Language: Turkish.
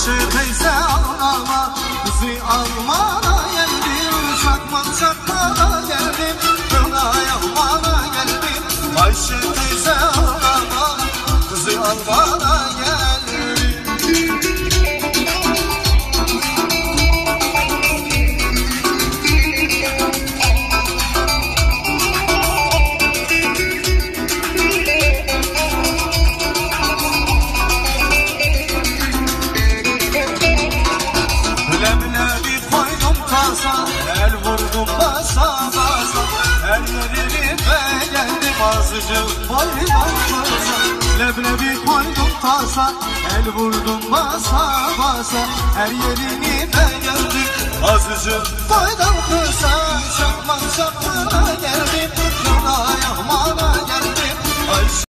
Ayşe teyze ağlama, kızı almana geldim. Çakmak çakmana geldim, kınay almana geldim. Ayşe teyze ağlama, kızı almana geldim. El vurdum basa basa, her yerini beğendim. Azıcık boydan kısa, leblebi koydum tasa. El vurdum basa basa, her yerini beğendim. Azıcık boydan kısa, çakmak çakmana geldim.